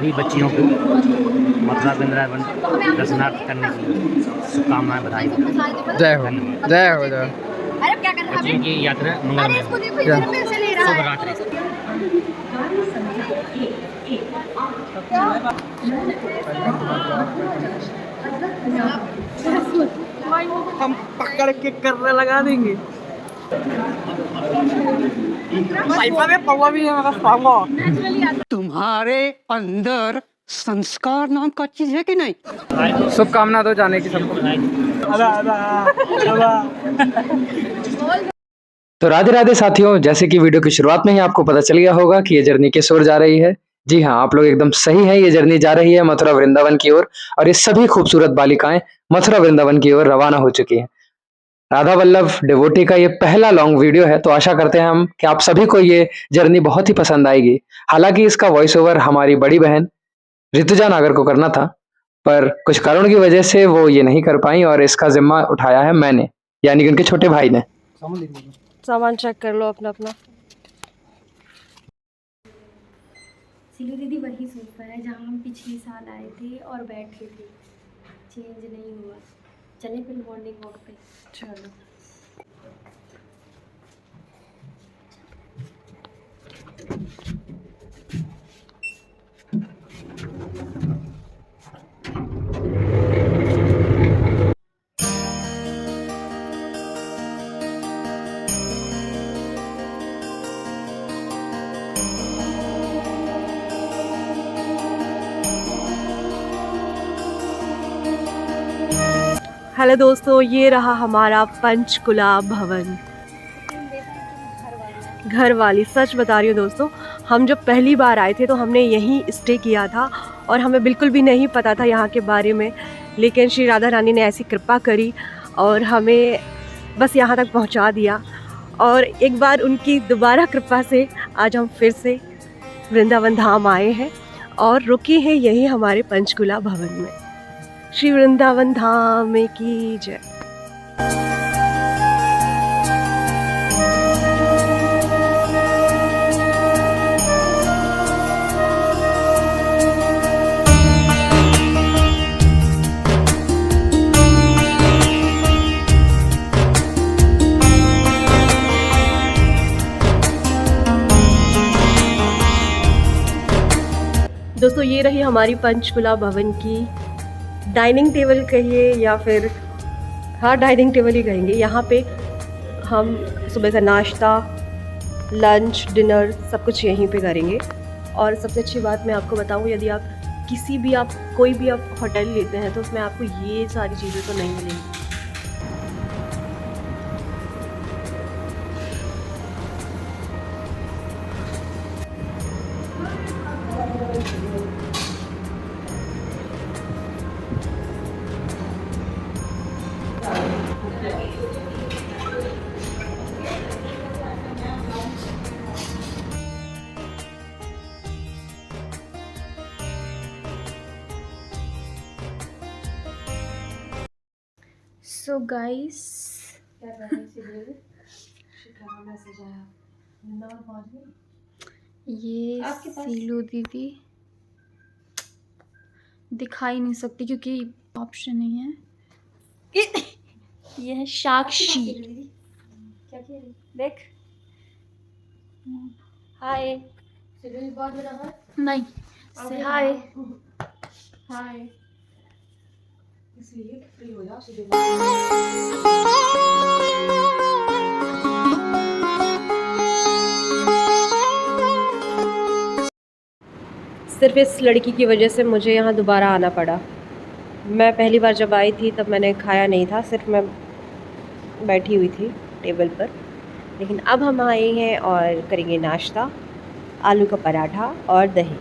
सभी बच्चियों को मथुरा वृंदावन दर्शनार्थ करने की शुभकामनाएं, बधाई। जय हो, जय हो, जय हो। बच्चियों की यात्रा मंगलमय हो। शुभ रात्रि। हम पकड़ के करने लगा देंगे। पाइपा में पौवा भी है मेरा सांगो। तुम्हारे अंदर संस्कार नाम का चीज है कि नहीं? शुभकामना दो जाने की सबको। तो राधे राधे साथियों, जैसे कि वीडियो की शुरुआत में ही आपको पता चल गया होगा कि ये जर्नी किस ओर जा रही है। जी हाँ, आप लोग एकदम सही है। ये जर्नी जा रही है मथुरा वृंदावन की ओर और ये सभी खूबसूरत बालिकाएं मथुरा वृंदावन की ओर रवाना हो चुकी हैं। राधा वल्लभ डिवोटी का ये पहला लॉन्ग वीडियो है, तो आशा करते हैं हम कि आप सभी को ये जर्नी बहुत ही पसंद आएगी। हालांकि इसका वॉइस ओवर हमारी बड़ी बहन ऋतुजा नागर को करना था, पर कुछ कारणों की वजह से वो ये नहीं कर पाई और इसका जिम्मा उठाया है मैंने, यानी कि उनके छोटे भाई ने। सामान चेक कर लो अपना अपना। सिलू दीदी वही सोफा है जहाँ हम पिछले साल आए थे और बैठे थे, चेंज नहीं हुआ। चले फिर मॉर्निंग वॉक पे। चलो। हेलो दोस्तों, ये रहा हमारा पंचकुला भवन। घर वाली, सच बता रही हूँ दोस्तों, हम जब पहली बार आए थे तो हमने यहीं स्टे किया था और हमें बिल्कुल भी नहीं पता था यहाँ के बारे में, लेकिन श्री राधा रानी ने ऐसी कृपा करी और हमें बस यहाँ तक पहुँचा दिया। और एक बार उनकी दोबारा कृपा से आज हम फिर से वृंदावन धाम आए हैं और रुके हैं यहीं हमारे पंचकुला भवन में। श्री वृंदावन धाम की जय। दोस्तों, ये रही हमारी पंचकुला भवन की डाइनिंग टेबल कहिए या फिर हाँ डाइनिंग टेबल ही कहेंगे। यहाँ पे हम सुबह का नाश्ता, लंच, डिनर सब कुछ यहीं पे करेंगे। और सबसे अच्छी बात मैं आपको बताऊँ, यदि आप कोई भी आप होटल लेते हैं तो उसमें आपको ये सारी चीज़ें तो नहीं मिलेंगी। सो गाइस, ये सीलू दीदी दिखाई नहीं सकती क्योंकि ऑप्शन नहीं है। ये है साक्षी। देख, हाय। नहीं, से हाय। हाय। इसलिए फ्री हो जाओ। सिर्फ इस लड़की की वजह से मुझे यहाँ दोबारा आना पड़ा। मैं पहली बार जब आई थी तब मैंने खाया नहीं था, सिर्फ मैं बैठी हुई थी टेबल पर। लेकिन अब हम आए हैं और करेंगे नाश्ता, आलू का पराठा और दही।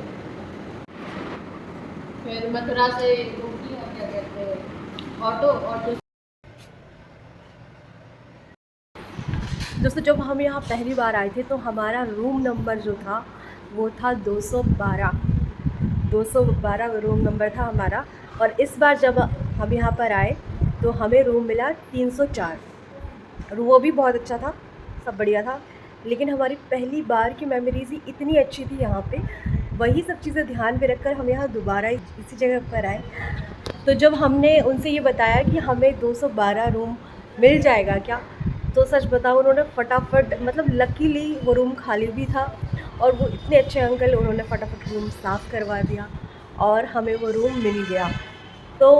फिर मथुरा से रोटी और क्या कहते हैं ऑटो। दोस्तों, जब हम यहाँ पहली बार आए थे तो हमारा रूम नंबर जो था वो था 212 रूम नंबर था हमारा। और इस बार जब हम यहाँ पर आए तो हमें रूम मिला 304 और वो भी बहुत अच्छा था, सब बढ़िया था। लेकिन हमारी पहली बार की मेमोरीज़ ही इतनी अच्छी थी यहाँ पे, वही सब चीज़ें ध्यान में रखकर हम यहाँ दोबारा इसी जगह पर आए। तो जब हमने उनसे ये बताया कि हमें 212 रूम मिल जाएगा क्या, तो सच बताओ उन्होंने फटाफट, मतलब लकीली वो रूम खाली भी था और वो इतने अच्छे अंकल, उन्होंने फटाफट रूम साफ़ करवा दिया और हमें वो रूम मिल गया। तो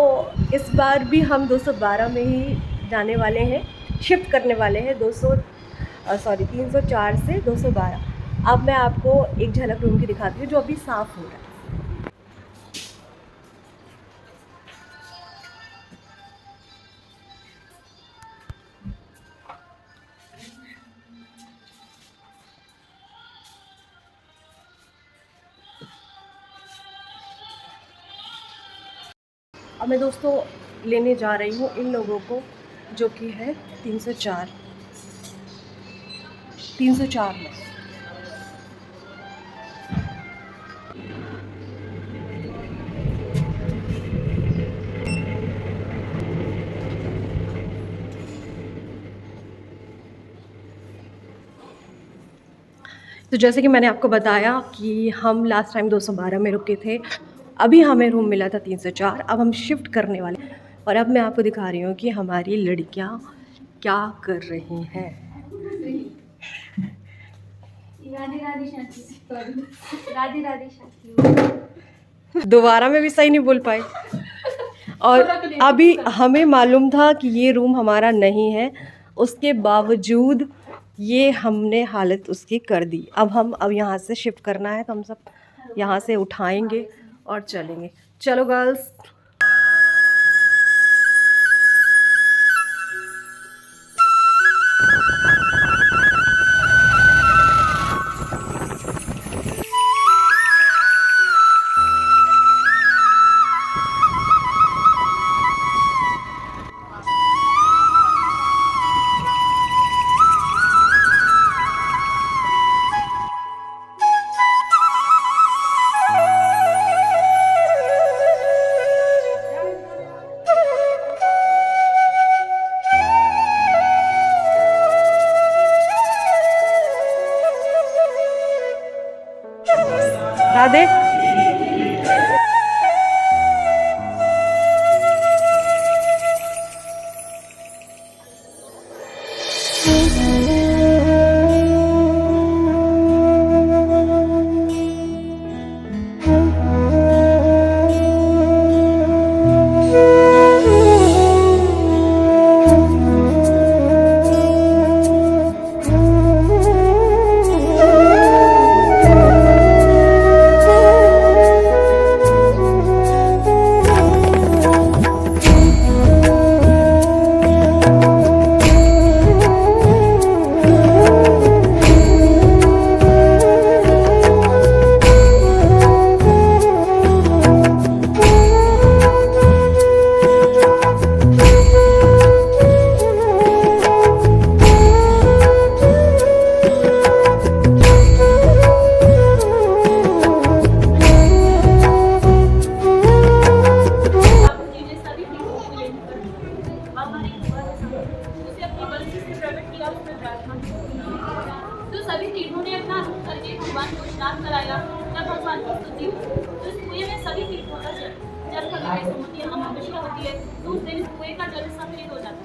इस बार भी हम 212 में ही जाने वाले हैं, शिफ्ट करने वाले हैं 304 से 212। अब मैं आपको एक झलक रूम की दिखाती हूँ जो अभी साफ़ हो रहा है। अब मैं दोस्तों लेने जा रही हूँ इन लोगों को, जो कि है 304 में। तो जैसे कि मैंने आपको बताया कि हम लास्ट टाइम 212 में रुके थे, अभी हमें रूम मिला था 304। अब हम शिफ्ट करने वाले हैं और अब मैं आपको दिखा रही हूँ कि हमारी लड़कियाँ क्या कर रही हैं। राधे राधे शांति, राधे राधे शांति। दोबारा में भी सही नहीं बोल पाए। और अभी हमें मालूम था कि ये रूम हमारा नहीं है, उसके बावजूद ये हमने हालत उसकी कर दी। अब यहाँ से शिफ्ट करना है, तो हम सब यहाँ से उठाएंगे और चलेंगे। चलो गर्ल्स। राधे। तो सभी तीर्थों ने अपना रूप करके भगवान को स्नान कराया। जब भगवान की स्तुति तो इस कुएं में सभी तीर्थों का जल प्रवाहित होती है, अमावस्या होती है, तो उस दिन इस कुएं का जल सम्मिलित हो जाता है।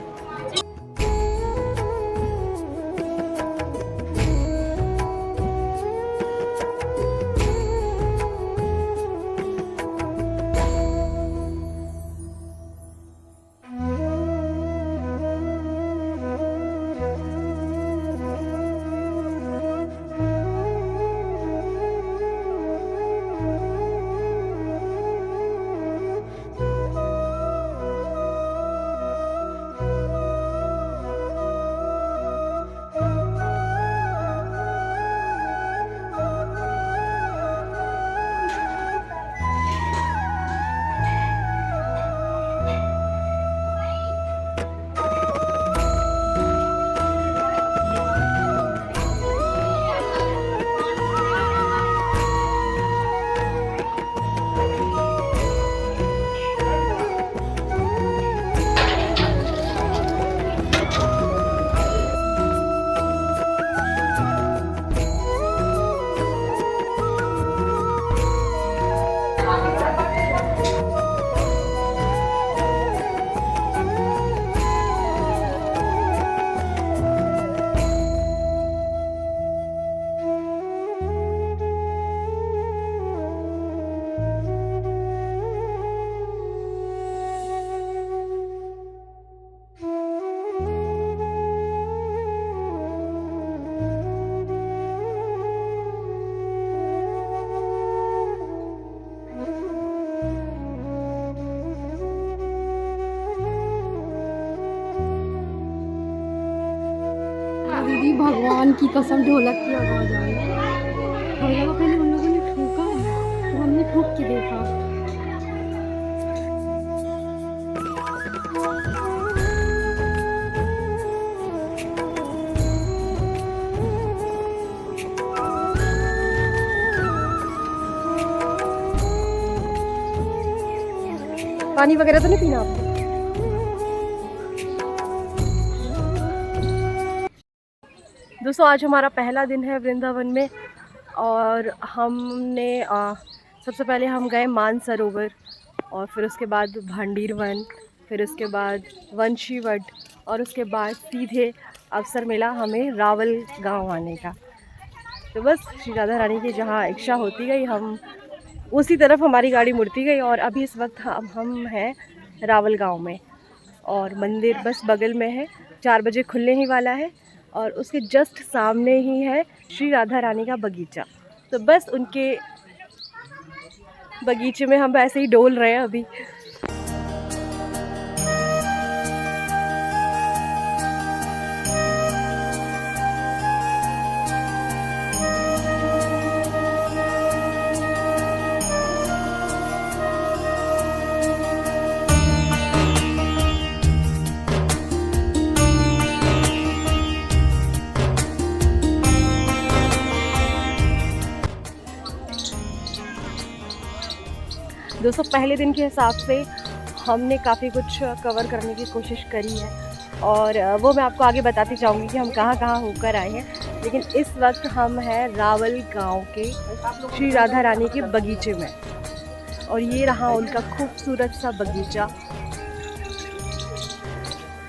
भगवान की कसम ढोलक की आवाज़ आई। ढोलक को पहले उन लोगों ने ठोका, तो हमने ठोक के देखा। पानी वगैरह तो नहीं पीना आपको? दोस्तों आज हमारा पहला दिन है वृंदावन में और हमने सबसे पहले हम गए मानसरोवर और फिर उसके बाद भांडीर वन, फिर उसके बाद वंशीवट और उसके बाद सीधे अवसर मिला हमें रावल गांव आने का। तो बस श्री राधा रानी की जहाँ इच्छा होती गई हम उसी तरफ हमारी गाड़ी मुड़ती गई और अभी इस वक्त हम हैं रावल गांव में और मंदिर बस बगल में है, 4 बजे खुलने ही वाला है और उसके जस्ट सामने ही है श्री राधा रानी का बगीचा। तो बस उनके बगीचे में हम ऐसे ही डोल रहे हैं अभी। दोस्तों पहले दिन के हिसाब से हमने काफ़ी कुछ कवर करने की कोशिश करी है और वो मैं आपको आगे बताती जाऊंगी कि हम कहाँ कहाँ होकर आए हैं। लेकिन इस वक्त हम हैं रावल गांव के श्री राधा रानी के बगीचे में और ये रहा उनका खूबसूरत सा बगीचा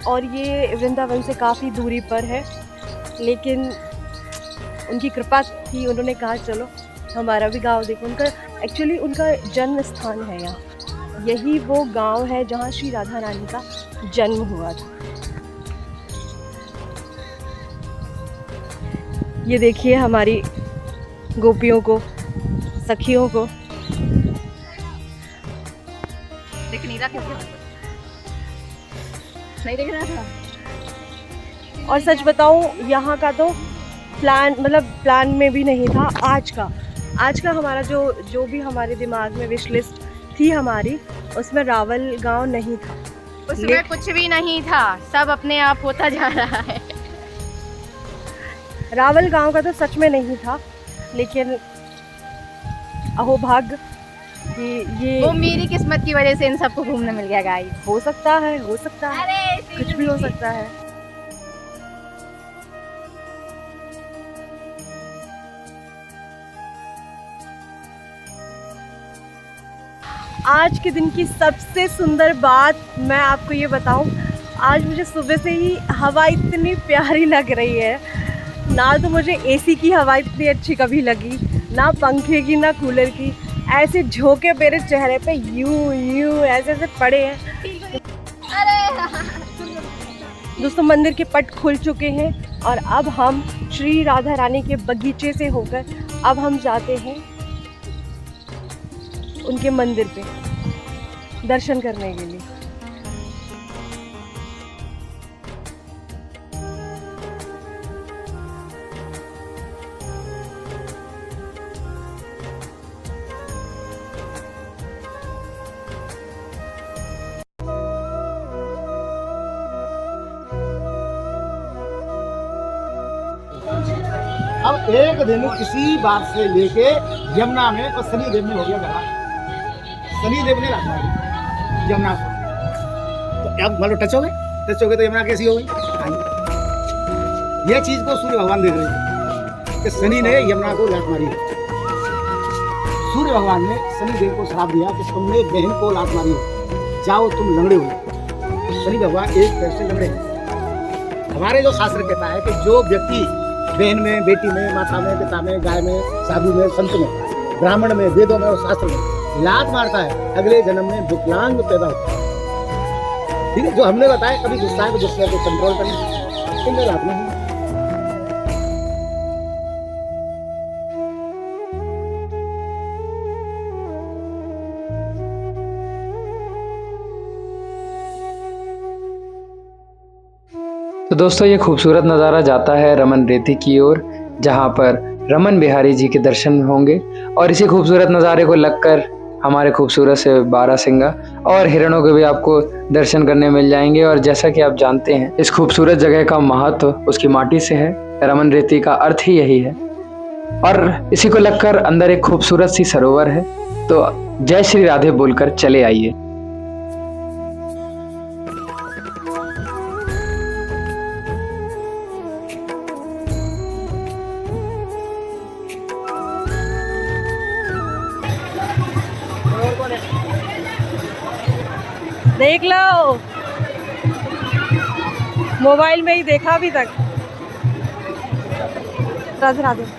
और ये वृंदावन से काफ़ी दूरी पर है, लेकिन उनकी कृपा थी, उन्होंने कहा चलो हमारा भी गांव देखो। उनका एक्चुअली उनका जन्म स्थान है यहाँ, यही वो गांव है जहाँ श्री राधा रानी का जन्म हुआ था। ये देखिए हमारी गोपियों को, सखियों को। देख नहीं रहा कैसे? नहीं देख रहा था। और सच बताऊं यहाँ का तो प्लान में भी नहीं था। आज का हमारा जो भी हमारे दिमाग में विश लिस्ट थी हमारी, उसमें रावल गांव नहीं था। उसमें कुछ भी नहीं था, सब अपने आप होता जा रहा है। रावल गांव का तो सच में नहीं था, लेकिन अहो भाग्य कि ये वो मेरी किस्मत की वजह से इन सबको घूमने मिल गया गाइस। हो सकता है कुछ भी हो सकता है। आज के दिन की सबसे सुंदर बात मैं आपको ये बताऊं, आज मुझे सुबह से ही हवा इतनी प्यारी लग रही है। ना तो मुझे एसी की हवा इतनी अच्छी कभी लगी, ना पंखे की, ना कूलर की। ऐसे झोंके मेरे चेहरे पे यूं ऐसे ऐसे पड़े हैं। दोस्तों मंदिर के पट खुल चुके हैं और अब हम श्री राधा रानी के बगीचे से होकर अब हम जाते हैं उनके मंदिर पे दर्शन करने के लिए। अब एक दिन किसी बात से लेके यमुना में और शनि देव में हो गया झगड़ा। शनि देव ने रखा यमुना को, तो अब मतलब टच हो गए तो यमुना कैसी हो गई? यह चीज को सूर्य भगवान देख रहे थे कि शनि ने यमुना को लात मारी। सूर्य भगवान ने शनि देव को श्राप दिया कि तुमने बहन को लात मारी, जाओ तुम लंगड़े हो। शनि भगवान एक तरह से लंगड़े हैं। हमारे जो शास्त्र कहता है कि जो व्यक्ति बहन में, बेटी में, माता में, पिता में, गाय में, साधु में, संत में, ब्राह्मण में, वेदों में और शास्त्र में लात मारता है, अगले जन्म में विकलांग पैदा होता है। ठीक है, जो हमने बताया कभी गुस्सा है तो गुस्से को कंट्रोल करना, इनमें लात नहीं। तो दोस्तों ये खूबसूरत नज़ारा जाता है रमन रेती की ओर, जहाँ पर रमन बिहारी जी के दर्शन होंगे। और इसी खूबसूरत नज़ारे को लगकर हमारे खूबसूरत से बारहसिंगा और हिरणों के भी आपको दर्शन करने मिल जाएंगे। और जैसा कि आप जानते हैं इस खूबसूरत जगह का महत्व उसकी माटी से है, रमन रेती का अर्थ ही यही है। और इसी को लगकर अंदर एक खूबसूरत सी सरोवर है। तो जय श्री राधे बोलकर चले आइए। देख लो, मोबाइल में ही देखा अभी तक। राधे राधे।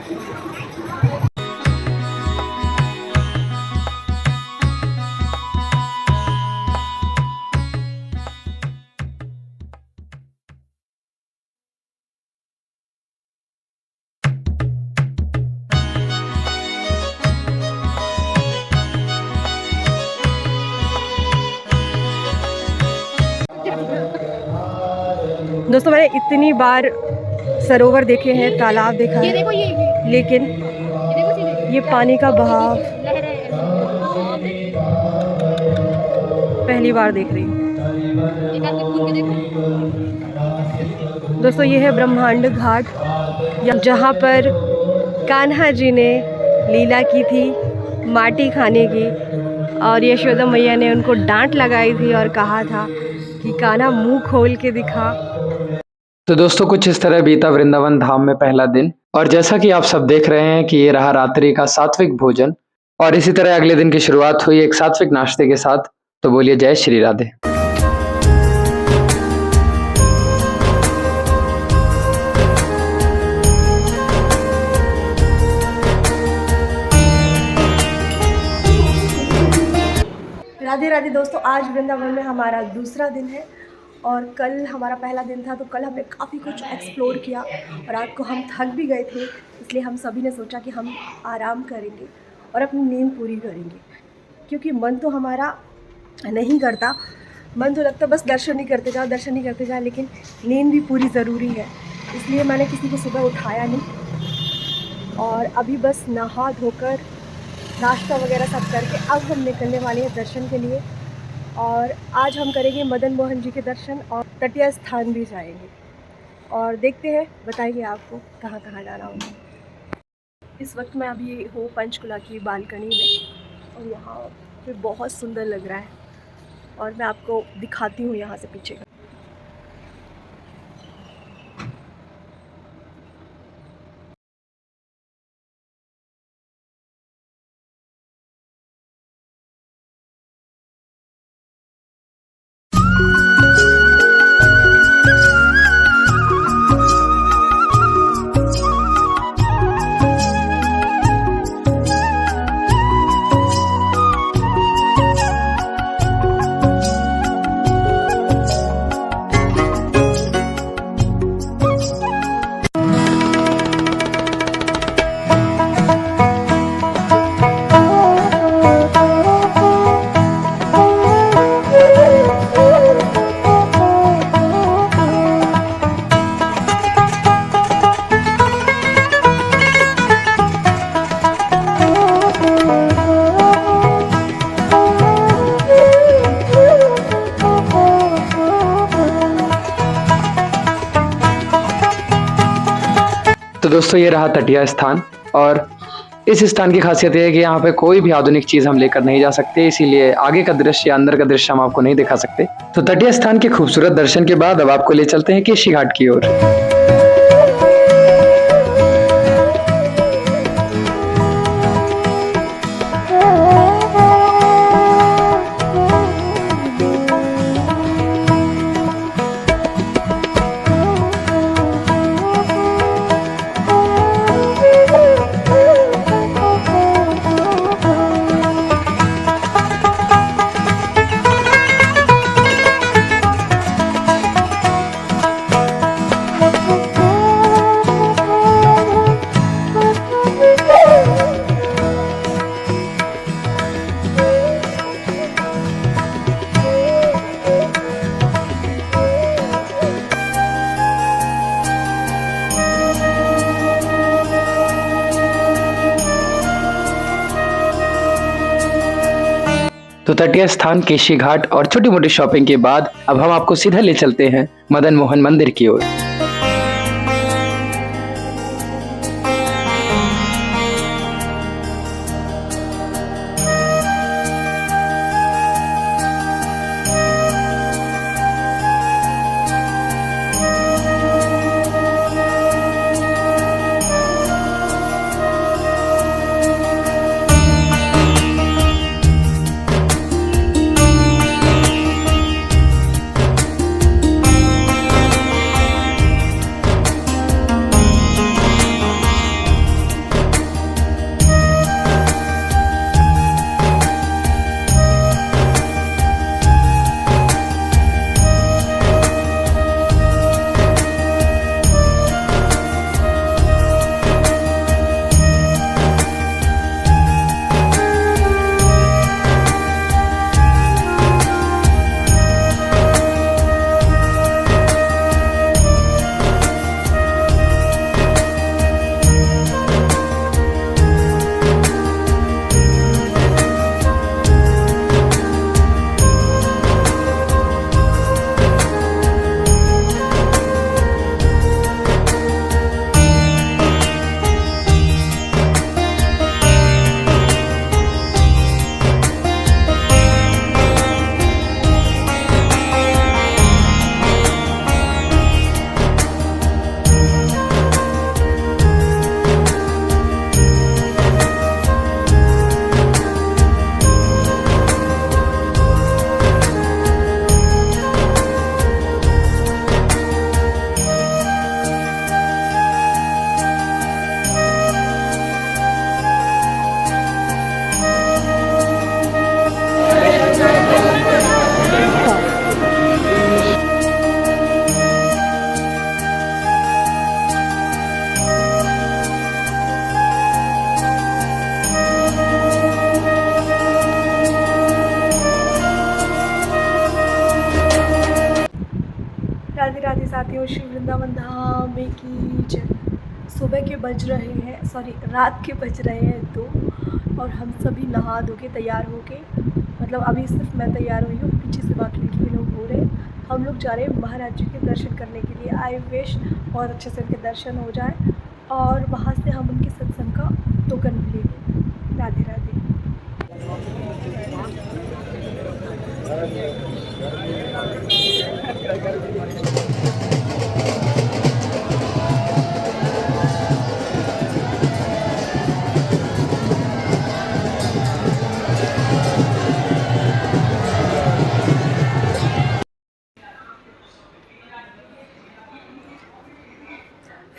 दोस्तों मैंने इतनी बार सरोवर देखे हैं, तालाब देखा है, लेकिन ये पानी का बहाव पहली बार देख रही हूँ। दोस्तों ये है ब्रह्मांड घाट, जहाँ पर कान्हा जी ने लीला की थी माटी खाने की, और यशोदा मैया ने उनको डांट लगाई थी और कहा था कि कान्हा मुंह खोल के दिखा। तो दोस्तों कुछ इस तरह बीता वृंदावन धाम में पहला दिन। और जैसा कि आप सब देख रहे हैं कि ये रहा रात्रि का सात्विक भोजन, और इसी तरह अगले दिन की शुरुआत हुई एक सात्विक नाश्ते के साथ। तो बोलिए जय श्री राधे। राधे राधे दोस्तों, आज वृंदावन में हमारा दूसरा दिन है और कल हमारा पहला दिन था। तो कल हमने काफ़ी कुछ एक्सप्लोर किया और रात को हम थक भी गए थे, इसलिए हम सभी ने सोचा कि हम आराम करेंगे और अपनी नींद पूरी करेंगे, क्योंकि मन तो हमारा नहीं करता, मन तो लगता बस दर्शन ही करते जाओ, दर्शन ही करते जाओ, लेकिन नींद भी पूरी ज़रूरी है। इसलिए मैंने किसी को सुबह उठाया नहीं और अभी बस नहा धोकर नाश्ता वगैरह सब करके अब हम निकलने वाले हैं दर्शन के लिए। और आज हम करेंगे मदन मोहन जी के दर्शन और तटीय स्थान भी जाएंगे और देखते हैं, बताएंगे आपको कहाँ कहाँ जाना होगा। इस वक्त मैं अभी हूँ पंचकुला की बालकनी में और यहाँ पे बहुत सुंदर लग रहा है और मैं आपको दिखाती हूँ यहाँ से पीछे का। तो दोस्तों ये रहा तटीय स्थान, और इस स्थान की खासियत ये है कि यहाँ पे कोई भी आधुनिक चीज हम लेकर नहीं जा सकते, इसीलिए आगे का दृश्य, अंदर का दृश्य हम आपको नहीं दिखा सकते। तो तटीय स्थान के खूबसूरत दर्शन के बाद अब आपको ले चलते हैं केशी घाट की ओर। तो तटीय स्थान केशी घाट और छोटी मोटी शॉपिंग के बाद अब हम आपको सीधा ले चलते हैं मदन मोहन मंदिर की ओर। राधे राधे साथियों, श्री वृंदावन धाम की जय। सुबह के बज रहे हैं, सॉरी रात के बज रहे हैं 2 और हम सभी नहा धो के तैयार हो के, मतलब अभी सिर्फ मैं तैयार हुई हूँ, पीछे से बाकी के लोग हो रहे हैं। हम लोग जा रहे हैं महाराज जी के दर्शन करने के लिए। आई विश बहुत अच्छे से उनके दर्शन हो जाए और वहाँ से हम उनके सत्संग का टोकन भी लेंगे। राधे राधे।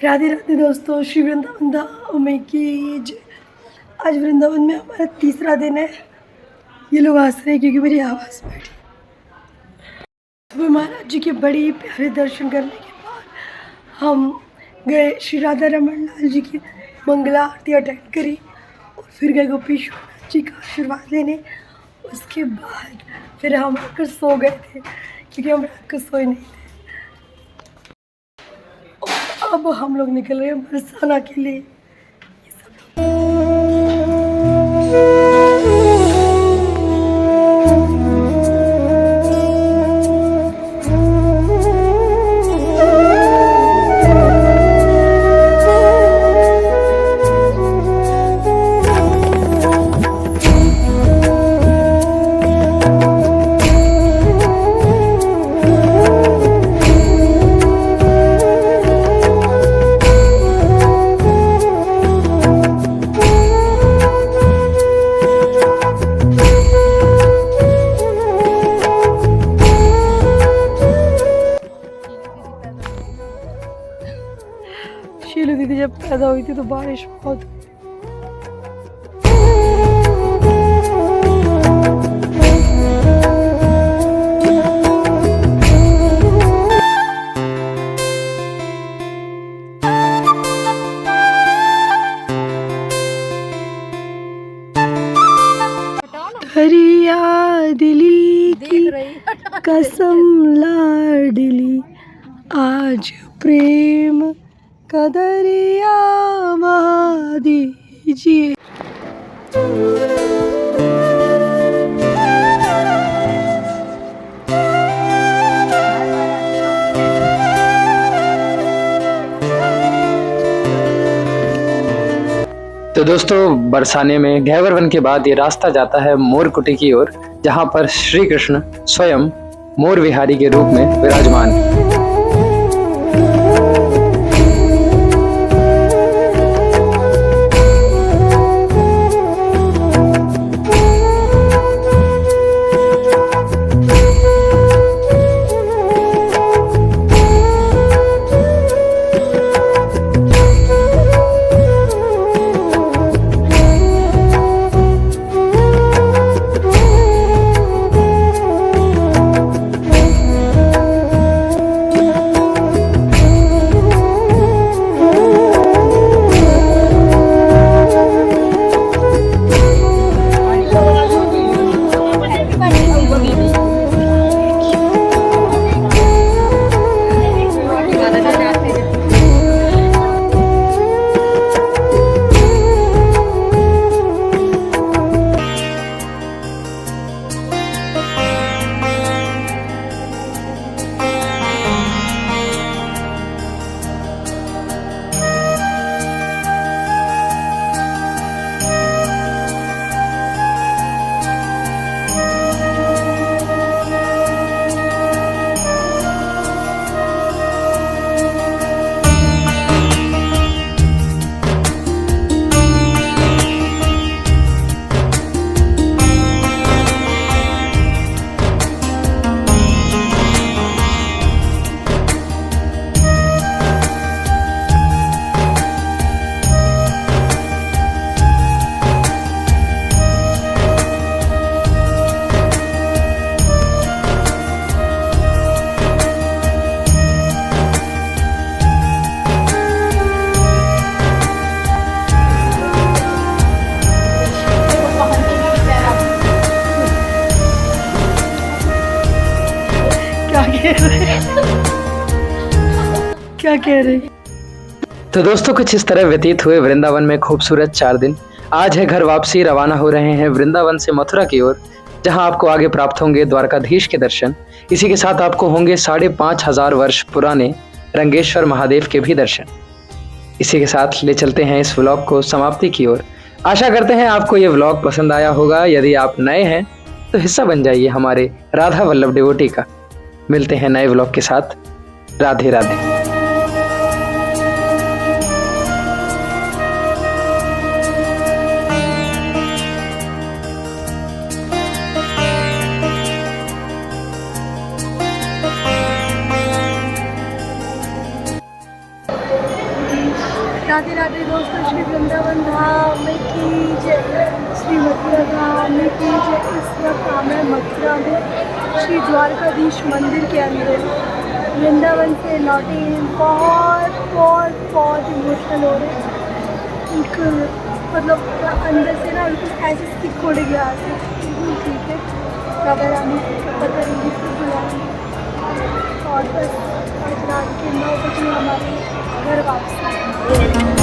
राधे राधे दोस्तों, श्री वृंदावन धाम की जय। आज वृंदावन में हमारा तीसरा दिन है। ये लोग हंस रहे हैं क्योंकि मेरी आवाज़ बैठी। सुबह महाराज जी के बड़े प्यारे दर्शन करने के बाद हम गए श्री राधा रमन लाल जी की मंगला आरती अटेंड करी और फिर गए गोपीश्वर जी का आशीर्वाद लेने। उसके बाद फिर हम आकर सो गए थे क्योंकि हम रात को सोए नहीं थे। अब हम लोग निकल रहे हैं बरसाना के लिए। शीलू दीदी जब पैदा हुई थी तो बारिश बहुत हुई थी। दरिया दिली की कसम लाडली, आज प्रेम का दरिया बहा दीजिए। दोस्तों बरसाने में घैवर वन के बाद ये रास्ता जाता है मोरकुटी की ओर, जहां पर श्री कृष्ण स्वयं मोर विहारी के रूप में विराजमान है। क्या कह रहे? तो दोस्तों कुछ इस तरह व्यतीत हुए वृंदावन में खूबसूरत 4 दिन। आज है घर वापसी, रवाना हो रहे हैं वृंदावन से मथुरा की ओर, जहां आपको आगे प्राप्त होंगे द्वारकाधीश के दर्शन। इसी के साथ आपको होंगे 5,500 वर्ष पुराने रंगेश्वर महादेव के भी दर्शन। इसी के साथ ले चलते हैं इस व्लॉग को समाप्ति की ओर। आशा करते हैं आपको ये व्लॉग पसंद आया होगा। यदि आप नए हैं तो हिस्सा बन जाइए हमारे राधा वल्लभ डिवोटी का। मिलते हैं नए व्लॉग के साथ। राधे राधे। राधे राधे दोस्तों, श्री वृंदावन धाम की जय, श्री मथुरा धाम की जय। इस वक्त हम हैं मथुरा में श्री द्वारकाधीश मंदिर के अंदर। वृंदावन से लौटे हैं, बहुत इमोशनल हो रहे हैं। एक मतलब अंदर से ना बिल्कुल ऐसे स्टिक उड़ गया। ठीक है, राधा रानी पता नहीं से बुलाएंगे और बस आज रात के 9 बजे हमारे घर वापस।